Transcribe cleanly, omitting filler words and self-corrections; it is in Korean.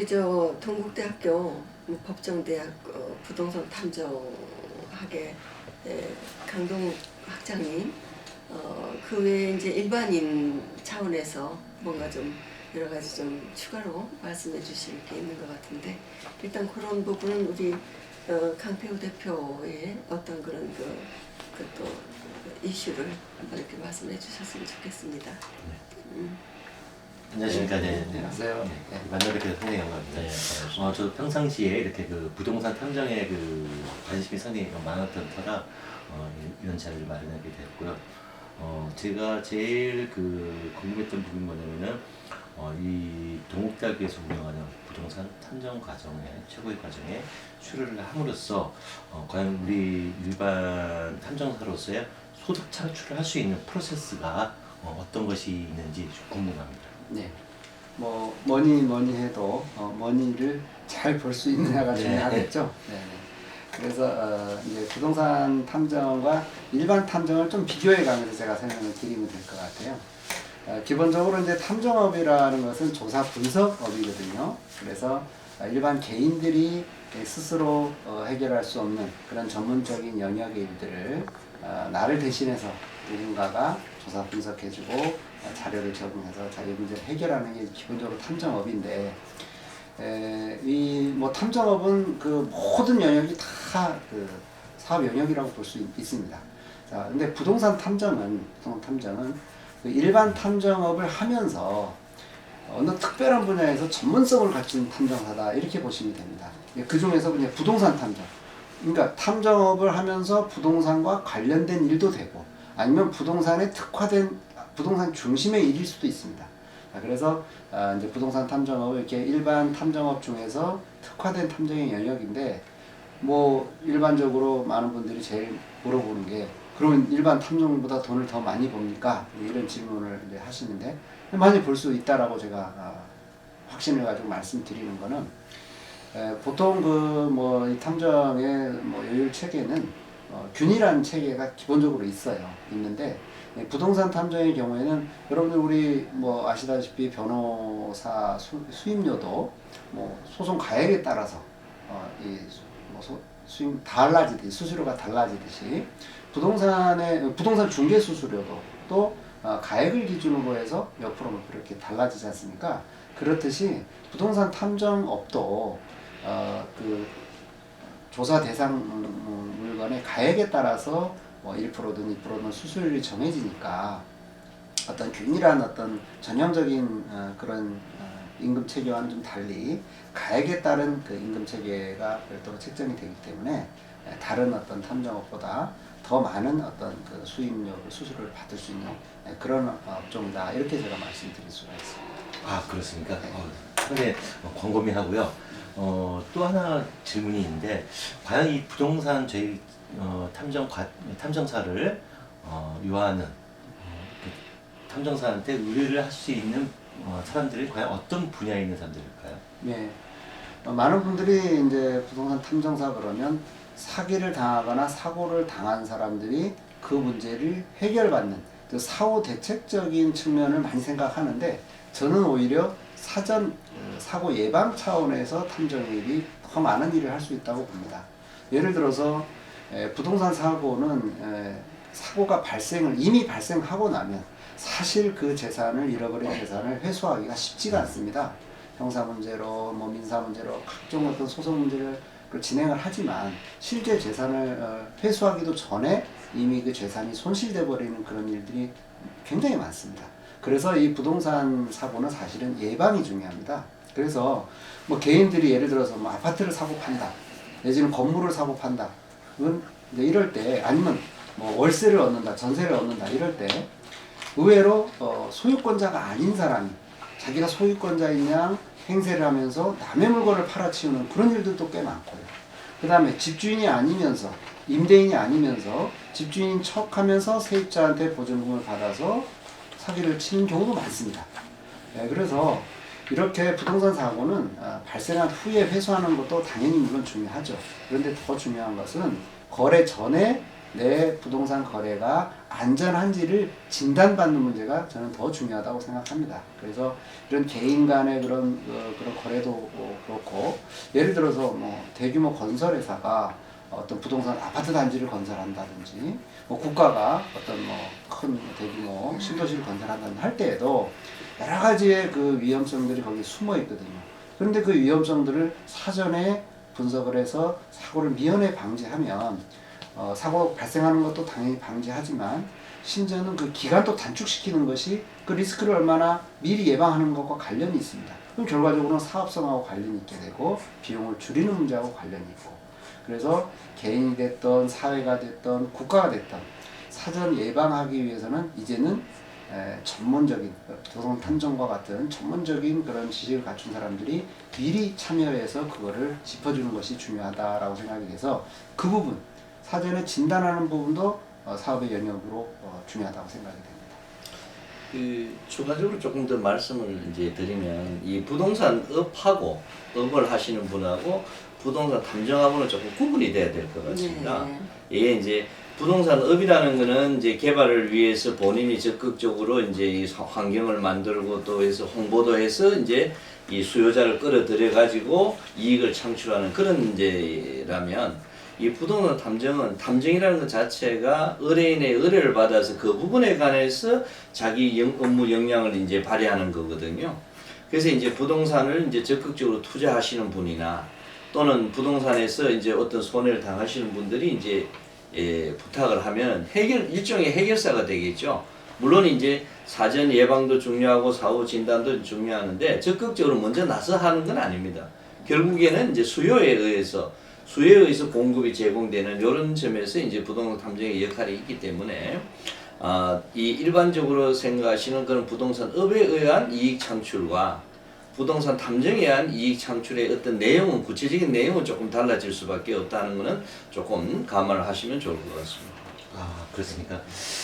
저 동국대학교 법정대학 부동산 탐정학의 강동 학장님, 그 외에 이제 일반인 차원에서 뭔가 좀 여러 가지 좀 추가로 말씀해 주실 게 있는 것 같은데, 일단 그런 부분은 우리 강태우 대표의 어떤 그런 또 이슈를 한번 이렇게 말씀해 주셨으면 좋겠습니다. 안녕하십니까. 네. 안녕하세요. 네. 만나뵙게 상당히 영광입니다. 네, 저 평상시에 이렇게 그 부동산 탐정에 관심이 상당히 많았던 터라 이런 자리를 마련하게 되었고요. 제가 제일 궁금했던 부분이 뭐냐면은 이 동국대학에서 운영하는 부동산 탐정 최고의 과정에 출연을 함으로써 과연 우리 일반 탐정사로서의 소득 창출을 할 수 있는 프로세스가 어떤 것이 있는지 좀 궁금합니다. 네. 뭐니 해도 머니를 잘 볼 수 있느냐가 중요하겠죠. 네. 그래서 이제 부동산 탐정과 일반 탐정을 좀 비교해 가면서 제가 설명을 드리면 될 것 같아요. 기본적으로 이제 탐정업이라는 것은 조사 분석업이거든요. 그래서 일반 개인들이 스스로 해결할 수 없는 그런 전문적인 영역의 일들을 나를 대신해서 누군가가 조사 분석해주고 자료를 제공해서 자기 문제를 해결하는 게 기본적으로 탐정업인데, 이 탐정업은 그 모든 영역이 다 그 사업 영역이라고 볼 수 있습니다. 자, 근데 부동산 탐정은 그 일반 탐정업을 하면서 어느 특별한 분야에서 전문성을 갖춘 탐정사다, 이렇게 보시면 됩니다. 그 중에서 그냥 부동산 탐정, 그러니까 탐정업을 하면서 부동산과 관련된 일도 되고, 아니면 부동산에 특화된 부동산 중심의 일일 수도 있습니다. 그래서 이제 부동산 탐정업을 이렇게 일반 탐정업 중에서 특화된 탐정의 영역인데, 일반적으로 많은 분들이 제일 물어보는 게, 그러면 일반 탐정보다 돈을 더 많이 법니까? 이런 질문을 이제 하시는데, 많이 벌 수 있다라고 제가 확신을 가지고 말씀드리는 거는, 보통 이 탐정의 요율 체계는 균일한 체계가 기본적으로 있는데, 부동산 탐정의 경우에는 여러분들 우리 아시다시피 변호사 수임료도 소송 가액에 따라서 수임 달라지듯이, 수수료가 달라지듯이 부동산 중개 수수료도 또 가액을 기준으로 해서 몇 프로 이렇게 달라지지 않습니까? 그렇듯이 부동산 탐정업도 그 조사 대상 물건의 가액에 따라서 1%든 2%든 수수료율이 정해지니까, 어떤 균일한 어떤 전형적인 그런 임금 체계와는 좀 달리 가액에 따른 그 임금 체계가 별도로 책정이 되기 때문에 다른 어떤 탐정업보다 더 많은 어떤 그 수수료를 받을 수 있는 그런 업종이다, 이렇게 제가 말씀드릴 수가 있습니다. 아, 그렇습니까? 상당히 광범위하고요. 또 하나 질문이 있는데, 과연 이 부동산 저희 탐정사를 유하는 탐정사한테 의뢰를 할 수 있는 사람들이 과연 어떤 분야에 있는 사람들일까요? 네, 많은 분들이 이제 부동산 탐정사 그러면 사기를 당하거나 사고를 당한 사람들이 그 문제를 해결받는 사후 대책적인 측면을 많이 생각하는데, 저는 오히려 사전 사고 예방 차원에서 탐정일이 더 많은 일을 할 수 있다고 봅니다. 예를 들어서 부동산 사고는 사고가 이미 발생하고 나면 사실 그 잃어버린 재산을 회수하기가 쉽지가 않습니다. 형사 문제로 민사 문제로 각종 어떤 소송 문제를 진행을 하지만, 실제 재산을 회수하기도 전에 이미 그 재산이 손실돼 버리는 그런 일들이 굉장히 많습니다. 그래서 이 부동산 사고는 사실은 예방이 중요합니다. 그래서 개인들이 예를 들어서 아파트를 사고 판다, 내지는 건물을 사고 판다, 이럴 때, 아니면 월세를 얻는다, 전세를 얻는다, 이럴 때 의외로 소유권자가 아닌 사람이 자기가 소유권자인 양 행세를 하면서 남의 물건을 팔아치우는 그런 일들도 꽤 많고요. 그 다음에 집주인이 아니면서, 임대인이 아니면서 집주인인 척하면서 세입자한테 보증금을 받아서 사기를 치는 경우도 많습니다. 그래서 이렇게 부동산 사고는 발생한 후에 회수하는 것도 당연히 물론 중요하죠. 그런데 더 중요한 것은 거래 전에 내 부동산 거래가 안전한지를 진단받는 문제가 저는 더 중요하다고 생각합니다. 그래서 이런 개인 간의 그런 거래도 그렇고, 예를 들어서 뭐 대규모 건설회사가 어떤 부동산 아파트 단지를 건설한다든지, 뭐 국가가 어떤 뭐 큰 대규모 신도시를 건설한다든지 할 때에도 여러 가지의 그 위험성들이 거기에 숨어 있거든요. 그런데 그 위험성들을 사전에 분석을 해서 사고를 미연에 방지하면 사고 발생하는 것도 당연히 방지하지만 심지어는 그 기간도 단축시키는 것이 그 리스크를 얼마나 미리 예방하는 것과 관련이 있습니다. 그럼 결과적으로는 사업성하고 관련이 있게 되고 비용을 줄이는 문제하고 관련이 있고, 그래서 개인이 됐던 사회가 됐던 국가가 됐던 사전 예방하기 위해서는 이제는 전문적인 부동산 탐정과 같은 전문적인 그런 지식을 갖춘 사람들이 미리 참여해서 그거를 짚어주는 것이 중요하다라고 생각이 돼서 그 부분, 사전에 진단하는 부분도 사업의 영역으로 중요하다고 생각이 됩니다. 그 추가적으로 조금 더 말씀을 이제 드리면, 이 부동산 업하고 업을 하시는 분하고 부동산 탐정하고는 조금 구분이 돼야 될 것 같습니다. 이게 이제 부동산 업이라는 거는 이제 개발을 위해서 본인이 적극적으로 이제 이 환경을 만들고 또 해서 홍보도 해서 이제 이 수요자를 끌어들여 가지고 이익을 창출하는 그런 문제라면, 이 부동산 탐정은 탐정이라는 것 자체가 의뢰인의 의뢰를 받아서 그 부분에 관해서 자기 업무 역량을 이제 발휘하는 거거든요. 그래서 이제 부동산을 이제 적극적으로 투자하시는 분이나 또는 부동산에서 이제 어떤 손해를 당하시는 분들이 이제 부탁을 하면 일종의 해결사가 되겠죠. 물론 이제 사전 예방도 중요하고 사후 진단도 중요하는데 적극적으로 먼저 나서 하는 건 아닙니다. 결국에는 이제 수요에 의해서 공급이 제공되는 이런 점에서 이제 부동산 탐정의 역할이 있기 때문에 이 일반적으로 생각하시는 그런 부동산 업에 의한 이익 창출과 부동산 탐정에 의한 이익 창출의 어떤 내용은, 구체적인 내용은 조금 달라질 수밖에 없다는 것은 조금 감안을 하시면 좋을 것 같습니다. 아, 그렇습니까?